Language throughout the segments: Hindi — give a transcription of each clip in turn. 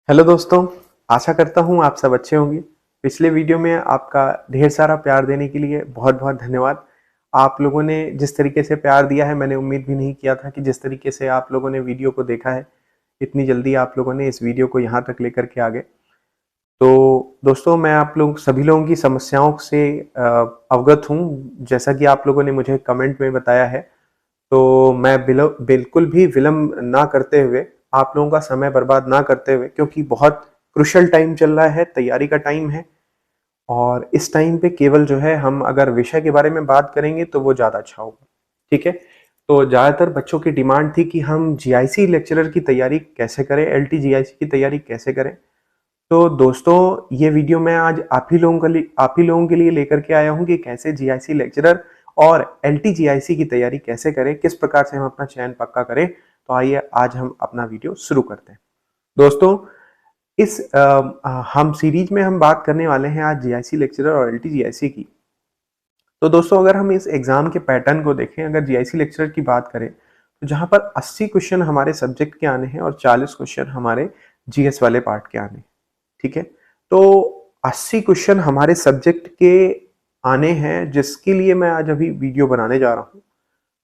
हेलो दोस्तों, आशा करता हूँ आप सब अच्छे होंगे। पिछले वीडियो में आपका ढेर सारा प्यार देने के लिए बहुत-बहुत धन्यवाद। आप लोगों ने जिस तरीके से प्यार दिया है, मैंने उम्मीद भी नहीं किया था कि जिस तरीके से आप लोगों ने वीडियो को देखा है, इतनी जल्दी आप लोगों ने इस वीडियो को यहाँ तक लेकर के आ गए। तो दोस्तों, मैं आप लोग सभी लोगों की समस्याओं से अवगत हूँ। जैसा कि आप लोगों ने मुझे कमेंट में बताया है, तो मैं बिल्कुल भी विलंब ना करते हुए, आप लोगों का समय बर्बाद ना करते हुए, क्योंकि बहुत क्रुशियल टाइम चल रहा है, तैयारी का टाइम है और इस टाइम पे केवल जो है हम अगर विषय के बारे में बात करेंगे तो वो ज़्यादा अच्छा होगा। ठीक है? तो ज़्यादातर बच्चों की डिमांड थी कि हम जीआईसी लेक्चरर की तैयारी कैसे करें, एलटी जीआईसी की तैयारी कैसे करें। तो दोस्तों, ये वीडियो मैं आज आप ही लोगों के लिए लेकर के आया हूँ कि कैसे जीआईसी लेक्चरर और एलटी जीआईसी की तैयारी कैसे करें, किस प्रकार से हम अपना चयन पक्का करें। तो आइए आज हम अपना वीडियो शुरू करते हैं। दोस्तों, हम सीरीज में हम बात करने वाले हैं आज जीआईसी लेक्चरर और एलटी जीआईसी की। तो दोस्तों, अगर हम इस एग्जाम के पैटर्न को देखें, अगर जीआईसी लेक्चरर की बात करें, तो जहां पर 80 क्वेश्चन हमारे सब्जेक्ट के आने हैं और 40 क्वेश्चन हमारे जीएस वाले पार्ट के आने हैं। ठीक है? तो 80 क्वेश्चन हमारे सब्जेक्ट के आने हैं, जिसके लिए मैं आज अभी वीडियो बनाने जा रहा हूँ,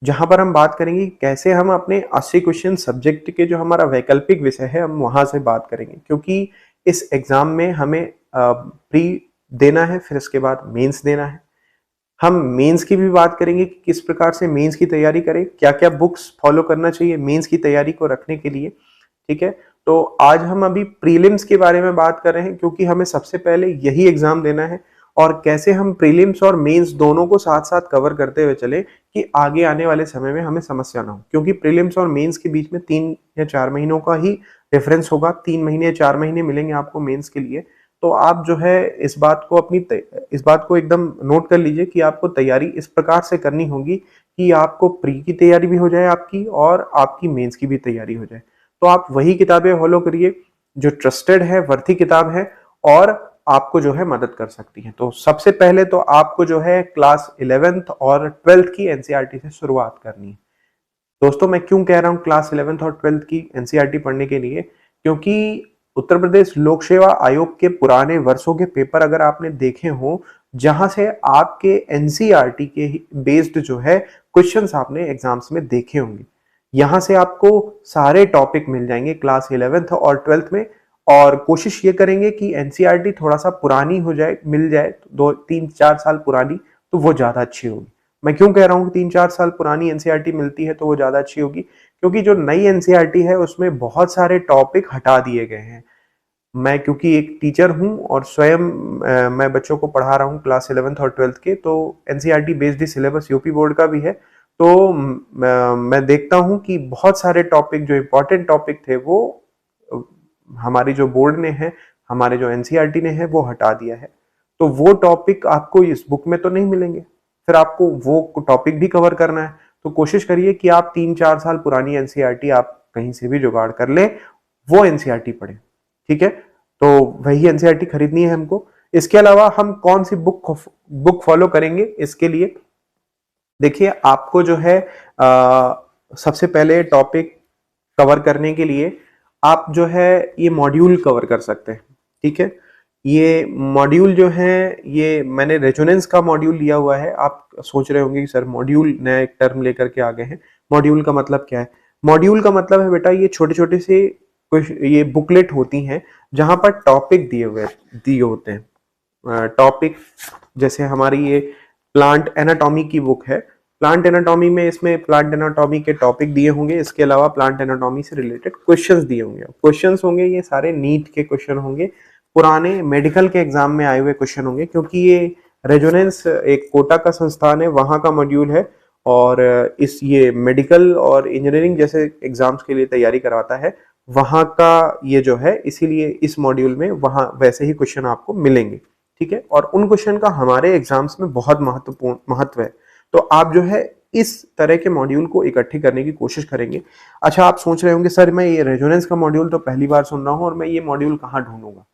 जहां पर हम बात करेंगे कैसे हम अपने 80 क्वेश्चन सब्जेक्ट के जो हमारा वैकल्पिक विषय है, हम वहां से बात करेंगे, क्योंकि इस एग्जाम में हमें प्री देना है, फिर इसके बाद मेंस देना है। हम मेंस की भी बात करेंगे कि किस प्रकार से मेंस की तैयारी करें, क्या क्या बुक्स फॉलो करना चाहिए मेंस की तैयारी को रखने के लिए। ठीक है? तो आज हम अभी प्रीलिम्स के बारे में बात कर रहे हैं, क्योंकि हमें सबसे पहले यही एग्जाम देना है और कैसे हम प्रीलिम्स और मेंस दोनों को साथ साथ कवर करते हुए चले कि आगे आने वाले समय में हमें समस्या ना हो, क्योंकि प्रीलिम्स और मेंस के बीच में 3 या 4 महीनों का ही डिफरेंस होगा। 3 महीने या 4 महीने मिलेंगे आपको मेंस के लिए। तो आप जो है इस बात को एकदम नोट कर लीजिए कि आपको तैयारी इस प्रकार से करनी होगी कि आपको प्री की तैयारी भी हो जाए आपकी और आपकी मेंस की भी तैयारी हो जाए। तो आप वही किताबें फॉलो करिए जो ट्रस्टेड है, वर्थी किताब है और आपको जो है मदद कर सकती है। तो सबसे पहले तो आपको जो है क्लास 11th और 12th की एनसीईआरटी से शुरुआत करनी है। दोस्तों, मैं क्यों कह रहा हूँ क्लास 11th और 12th की एनसीईआरटी पढ़ने के लिए, क्योंकि उत्तर प्रदेश लोक सेवा आयोग के पुराने वर्षों के पेपर अगर आपने देखे हो, जहां से आपके एनसीईआरटी के बेस्ड जो है क्वेश्चंस आपने एग्जाम्स में देखे होंगे, यहां से आपको सारे टॉपिक मिल जाएंगे क्लास 11th और 12th में। और कोशिश ये करेंगे कि एनसीईआरटी थोड़ा सा पुरानी हो जाए, मिल जाए 2-3-4 साल पुरानी, तो वो ज्यादा अच्छी होगी। मैं क्यों कह रहा हूँ कि 3-4 साल पुरानी एनसीईआरटी मिलती है तो वो ज्यादा अच्छी होगी, क्योंकि जो नई एनसीईआरटी है उसमें बहुत सारे टॉपिक हटा दिए गए हैं। मैं क्योंकि एक टीचर हूं और स्वयं मैं बच्चों को पढ़ा रहा हूं क्लास 11th और 12th के, तो एनसीईआरटी बेस्ड ही सिलेबस यूपी बोर्ड का भी है। तो मैं देखता हूं कि बहुत सारे टॉपिक जो इंपॉर्टेंट टॉपिक थे वो हमारी जो बोर्ड ने है, हमारे जो एनसीईआरटी ने है, वो हटा दिया है। तो वो टॉपिक आपको इस बुक में तो नहीं मिलेंगे, फिर आपको वो टॉपिक भी कवर करना है। तो कोशिश करिए कि आप 3-4 साल पुरानी एनसीईआरटी आप कहीं से भी जुगाड़ कर ले, वो एनसीईआरटी पढ़े। ठीक है? तो वही एनसीईआरटी खरीदनी है हमको। इसके अलावा हम कौन सी बुक फॉलो करेंगे, इसके लिए देखिए आपको जो है सबसे पहले टॉपिक कवर करने के लिए आप जो है ये मॉड्यूल कवर कर सकते हैं। ठीक है? ये मॉड्यूल जो है, ये मैंने रेजोनेंस का मॉड्यूल लिया हुआ है। आप सोच रहे होंगे कि सर मॉड्यूल नया एक टर्म लेकर के आ गए हैं, मॉड्यूल का मतलब क्या है? मॉड्यूल का मतलब है बेटा, ये छोटे छोटे से कुछ ये बुकलेट होती हैं जहां पर टॉपिक दिए होते हैं। टॉपिक जैसे हमारी ये प्लांट एनाटॉमी की बुक है, प्लांट एनाटॉमी में इसमें प्लांट एनाटॉमी के टॉपिक दिए होंगे, इसके अलावा प्लांट एनाटॉमी से रिलेटेड क्वेश्चंस दिए होंगे। क्वेश्चंस होंगे ये सारे नीट के क्वेश्चन होंगे, पुराने मेडिकल के एग्जाम में आए हुए क्वेश्चन होंगे, क्योंकि ये रेजोनेंस एक कोटा का संस्थान है, वहां का मॉड्यूल है और इस ये मेडिकल और इंजीनियरिंग जैसे एग्जाम्स के लिए तैयारी करवाता है, वहां का ये जो है, इसीलिए इस मॉड्यूल में वहां वैसे ही क्वेश्चन आपको मिलेंगे। ठीक है? और उन क्वेश्चन का हमारे एग्जाम्स में बहुत महत्वपूर्ण महत्व है। तो आप जो है इस तरह के मॉड्यूल को इकट्ठे करने की कोशिश करेंगे। अच्छा, आप सोच रहे होंगे सर मैं ये रेजोनेंस का मॉड्यूल तो पहली बार सुन रहा हूँ और मैं ये मॉड्यूल कहाँ ढूंढूंगा?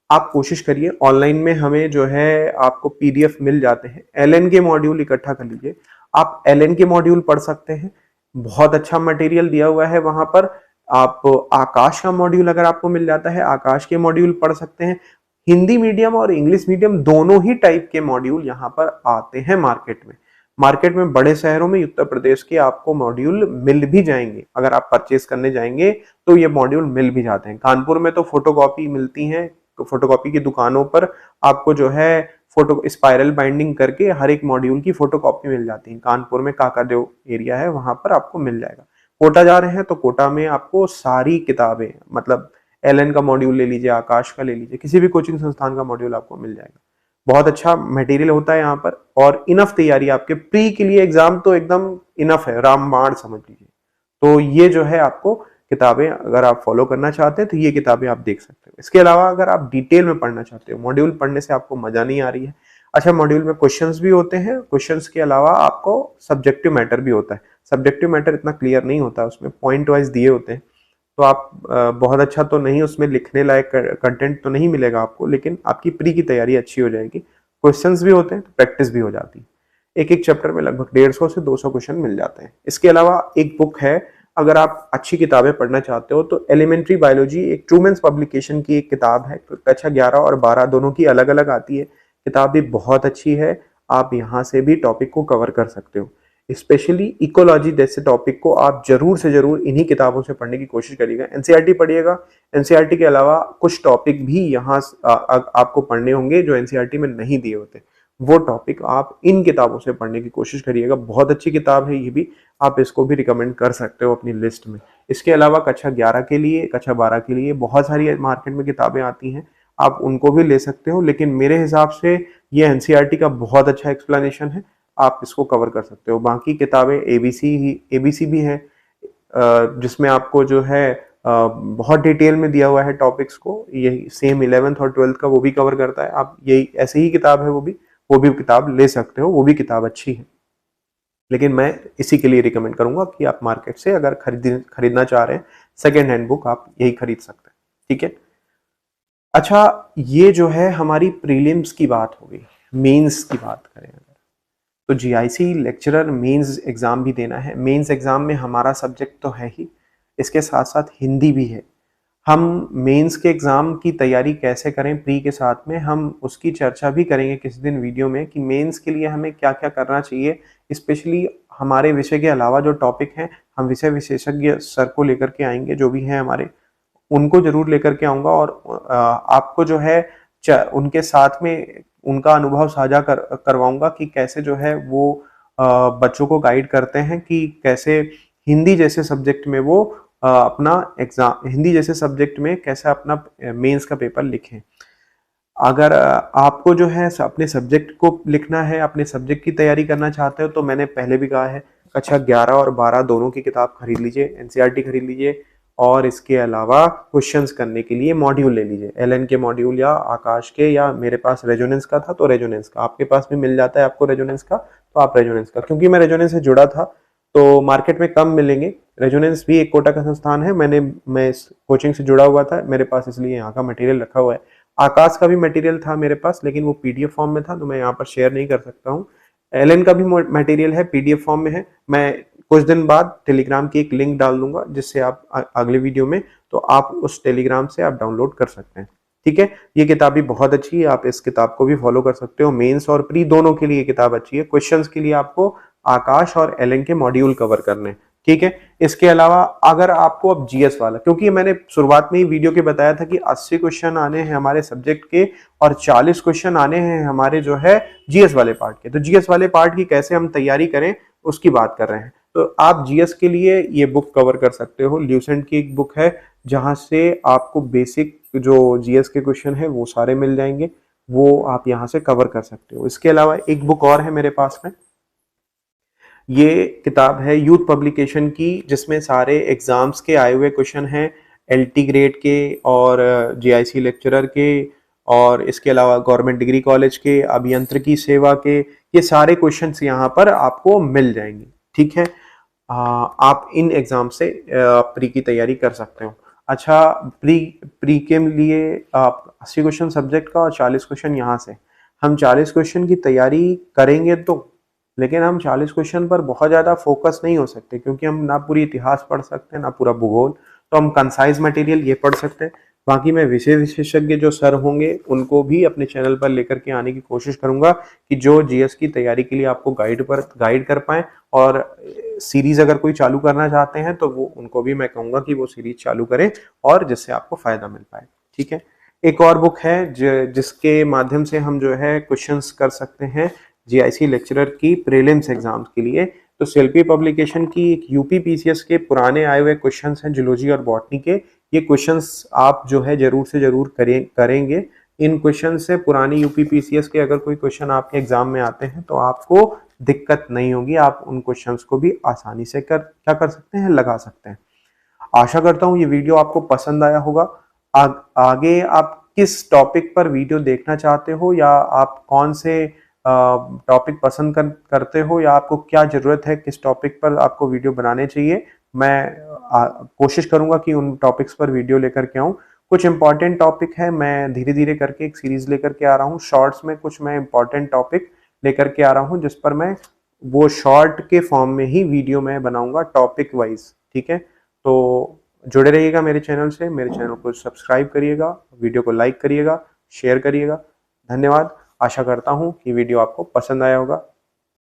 आप कोशिश करिए, ऑनलाइन में हमें जो है आपको पीडीएफ मिल जाते हैं, एलएन के मॉड्यूल इकट्ठा कर लीजिए। आप एलएन के मॉड्यूल पढ़ सकते हैं, बहुत अच्छा मटेरियल दिया हुआ है वहां पर। आप आकाश का मॉड्यूल अगर आपको मिल जाता है, आकाश के मॉड्यूल पढ़ सकते हैं। हिंदी मीडियम और इंग्लिश मीडियम दोनों ही टाइप के मॉड्यूल यहाँ पर आते हैं मार्केट में बड़े शहरों में उत्तर प्रदेश के आपको मॉड्यूल मिल भी जाएंगे। अगर आप परचेज करने जाएंगे तो ये मॉड्यूल मिल भी जाते हैं। कानपुर में तो फोटोकॉपी मिलती है, फोटोकॉपी की दुकानों पर आपको जो है फोटो स्पाइरल बाइंडिंग करके हर एक मॉड्यूल की फोटोकॉपी मिल जाती है। कानपुर में काकादेव एरिया है, वहां पर आपको मिल जाएगा। कोटा जा रहे हैं तो कोटा में आपको सारी किताबें, मतलब एलएन का मॉड्यूल ले लीजिए, आकाश का ले लीजिए, किसी भी कोचिंग संस्थान का मॉड्यूल आपको मिल जाएगा। बहुत अच्छा मटेरियल होता है यहाँ पर और इनफ तैयारी आपके प्री के लिए। एग्जाम तो एकदम इनफ है, रामबाण समझ लीजिए। तो ये जो है आपको किताबें अगर आप फॉलो करना चाहते हैं तो ये किताबें आप देख सकते हो। इसके अलावा अगर आप डिटेल में पढ़ना चाहते हो, मॉड्यूल पढ़ने से आपको मजा नहीं आ रही है, अच्छा मॉड्यूल में क्वेश्चंस भी होते हैं, क्वेश्चंस के अलावा आपको सब्जेक्टिव मैटर भी होता है। सब्जेक्टिव मैटर इतना क्लियर नहीं होता, उसमें पॉइंट वाइज दिए होते हैं, तो आप बहुत अच्छा तो नहीं, उसमें लिखने लायक कंटेंट तो नहीं मिलेगा आपको, लेकिन आपकी प्री की तैयारी अच्छी हो जाएगी। क्वेश्चंस भी होते हैं तो प्रैक्टिस भी हो जाती है। एक एक चैप्टर में लगभग 150 से 200 क्वेश्चन मिल जाते हैं। इसके अलावा एक बुक है, अगर आप अच्छी किताबें पढ़ना चाहते हो तो एलिमेंट्री बायोलॉजी, एक ट्रूमेंस पब्लिकेशन की एक किताब है। कक्षा 11 और 12 दोनों की अलग अलग आती है, किताब भी बहुत अच्छी है। आप यहाँ से भी टॉपिक को कवर कर सकते हो। स्पेशली इकोलॉजी जैसे टॉपिक को आप जरूर से जरूर इन्हीं किताबों से पढ़ने की कोशिश करिएगा। एनसीईआरटी पढ़िएगा, एनसीईआरटी के अलावा कुछ टॉपिक भी यहाँ आपको पढ़ने होंगे जो एनसीईआरटी में नहीं दिए होते, वो टॉपिक आप इन किताबों से पढ़ने की कोशिश करिएगा। बहुत अच्छी किताब है ये भी, आप इसको भी रिकमेंड कर सकते हो अपनी लिस्ट में। इसके अलावा कक्षा 11 के लिए, कक्षा 12 के लिए बहुत सारी मार्केट में किताबें आती हैं, आप उनको भी ले सकते हो, लेकिन मेरे हिसाब से ये एनसीईआरटी का बहुत अच्छा एक्सप्लेनेशन है, आप इसको कवर कर सकते हो। बाकी किताबें एबीसी भी है, जिसमें आपको जो है बहुत डिटेल में दिया हुआ है टॉपिक्स को। यही सेम 11th और 12th का वो भी कवर करता है। आप यही ऐसे ही किताब है, वो भी किताब ले सकते हो, वो भी किताब अच्छी है। लेकिन मैं इसी के लिए रिकमेंड करूंगा कि आप मार्केट से अगर खरीदना चाह रहे हैं सेकेंड हैंड बुक, आप यही खरीद सकते हैं। ठीक है, अच्छा ये जो है हमारी प्रीलिम्स की बात हो गई। मेंस की बात करें अगर, तो जीआईसी लेक्चरर मेंस एग्जाम भी देना है। मेंस एग्जाम में हमारा सब्जेक्ट तो है ही, इसके साथ साथ हिंदी भी है। हम मेंस के एग्जाम की तैयारी कैसे करें प्री के साथ में, हम उसकी चर्चा भी करेंगे किसी दिन वीडियो में, कि मेंस के लिए हमें क्या क्या करना चाहिए। स्पेशली हमारे विषय के अलावा जो टॉपिक हैं, हम विषय विशेषज्ञ सर को लेकर के आएंगे, जो भी हैं हमारे, उनको जरूर लेकर के आऊंगा और आपको जो है उनके साथ में उनका अनुभव साझा करवाऊंगा कि कैसे जो है वो बच्चों को गाइड करते हैं कि कैसे हिंदी जैसे सब्जेक्ट में वो अपना एग्जाम, हिंदी जैसे सब्जेक्ट में कैसे अपना मेंस का पेपर लिखें। अगर आपको जो है अपने सब्जेक्ट को लिखना है, अपने सब्जेक्ट की तैयारी करना चाहते हो, तो मैंने पहले भी कहा है कक्षा 11 और 12 दोनों की किताब खरीद लीजिए, एनसीईआरटी खरीद लीजिए, और इसके अलावा क्वेश्चंस करने के लिए मॉड्यूल ले लीजिए, एलएन के मॉड्यूल या आकाश के, या मेरे पास रेजोनेंस का था तो रेजोनेंस का, आपके पास भी मिल जाता है आपको रेजोनेंस का, तो आप रेजोनेंस का, क्योंकि मैं रेजोनेंस से जुड़ा था तो मार्केट में कम मिलेंगे। रेजोनेंस भी एक कोटा का संस्थान है, मैं इस कोचिंग से जुड़ा हुआ था, मेरे पास इसलिए यहाँ का मटेरियल रखा हुआ है। आकाश का भी मटेरियल था मेरे पास, लेकिन वो पीडीएफ फॉर्म में था तो मैं यहाँ पर शेयर नहीं कर सकता हूँ। एलएन का भी मटेरियल है, पीडीएफ फॉर्म में है। मैं कुछ दिन बाद टेलीग्राम की एक लिंक डाल दूंगा, जिससे आप अगले वीडियो में, तो आप उस टेलीग्राम से आप डाउनलोड कर सकते हैं। ठीक है, ये किताब भी बहुत अच्छी है, आप इस किताब को भी फॉलो कर सकते हो। मेंस और प्री दोनों के लिए ये किताब अच्छी है। क्वेश्चंस के लिए आपको आकाश और एलएन के मॉड्यूल कवर करने हैं। ठीक है, इसके अलावा अगर आपको अब जीएस वाला, क्योंकि मैंने शुरुआत में ही वीडियो के बताया था कि 80 क्वेश्चन आने हैं हमारे सब्जेक्ट के और 40 क्वेश्चन आने हैं हमारे जो है जीएस वाले पार्ट के, तो जीएस वाले पार्ट की कैसे हम तैयारी करें उसकी बात कर रहे हैं। तो आप जीएस के लिए ये बुक कवर कर सकते हो। ल्यूसेंट की एक बुक है जहां से आपको बेसिक जो जीएस के क्वेश्चन है वो सारे मिल जाएंगे, वो आप यहां से कवर कर सकते हो। इसके अलावा एक बुक और है मेरे पास में, ये किताब है यूथ पब्लिकेशन की, जिसमें सारे एग्जाम्स के आए हुए क्वेश्चन हैं, एलटी ग्रेड के और जीआईसी लेक्चरर के, और इसके अलावा गवर्नमेंट डिग्री कॉलेज के, अभियंत्रिकी सेवा के, ये सारे क्वेश्चंस यहाँ पर आपको मिल जाएंगे। ठीक है, आप इन एग्जाम से प्री की तैयारी कर सकते हो। अच्छा, प्री के लिए आप 80 क्वेश्चन सब्जेक्ट का और 40 क्वेश्चन यहाँ से, हम 40 क्वेश्चन की तैयारी करेंगे तो, लेकिन हम 40 क्वेश्चन पर बहुत ज़्यादा फोकस नहीं हो सकते, क्योंकि हम ना पूरी इतिहास पढ़ सकते हैं ना पूरा भूगोल, तो हम कंसाइज मटेरियल ये पढ़ सकते हैं। बाकी मैं विषय विशेषज्ञ जो सर होंगे उनको भी अपने चैनल पर लेकर के आने की कोशिश करूंगा कि जो जीएस की तैयारी के लिए आपको गाइड कर पाए। और सीरीज अगर कोई चालू करना चाहते हैं तो वो उनको भी मैं कहूंगा कि वो सीरीज चालू करें और जिससे आपको फायदा मिल पाए। ठीक है, एक और बुक है जिसके माध्यम से हम जो है क्वेश्चंस कर सकते हैं जीआईसी लेक्चरर की प्रीलिम्स एग्जाम्स के लिए। तो सीएलपी पब्लिकेशन की एक यूपी पीसीएस के पुराने आए हुए क्वेश्चंस हैं जूलॉजी और बॉटनी के। ये क्वेश्चंस आप जो है जरूर से जरूर करेंगे। इन क्वेश्चन से पुरानी यूपी पीसीएस के अगर कोई क्वेश्चन आपके एग्जाम में आते हैं तो आपको दिक्कत नहीं होगी, आप उन क्वेश्चंस को भी आसानी से क्या कर सकते हैं, लगा सकते हैं। आशा करता हूँ ये वीडियो आपको पसंद आया होगा। आगे आप किस टॉपिक पर वीडियो देखना चाहते हो, या आप कौन से टॉपिक पसंद करते हो, या आपको क्या जरूरत है, किस टॉपिक पर आपको वीडियो बनाने चाहिए, मैं कोशिश करूंगा कि उन टॉपिक्स पर वीडियो लेकर के आऊं। कुछ इंपॉर्टेंट टॉपिक है, मैं धीरे धीरे करके एक सीरीज लेकर के आ रहा हूँ शॉर्ट्स में। कुछ मैं इंपॉर्टेंट टॉपिक लेकर के आ रहा हूँ जिस पर मैं वो शॉर्ट के फॉर्म में ही वीडियो मैं बनाऊंगा टॉपिक वाइज। ठीक है, तो जुड़े रहिएगा मेरे चैनल से, मेरे चैनल को सब्सक्राइब करिएगा, वीडियो को लाइक करिएगा, शेयर करिएगा। धन्यवाद। आशा करता हूँ कि वीडियो आपको पसंद आया होगा।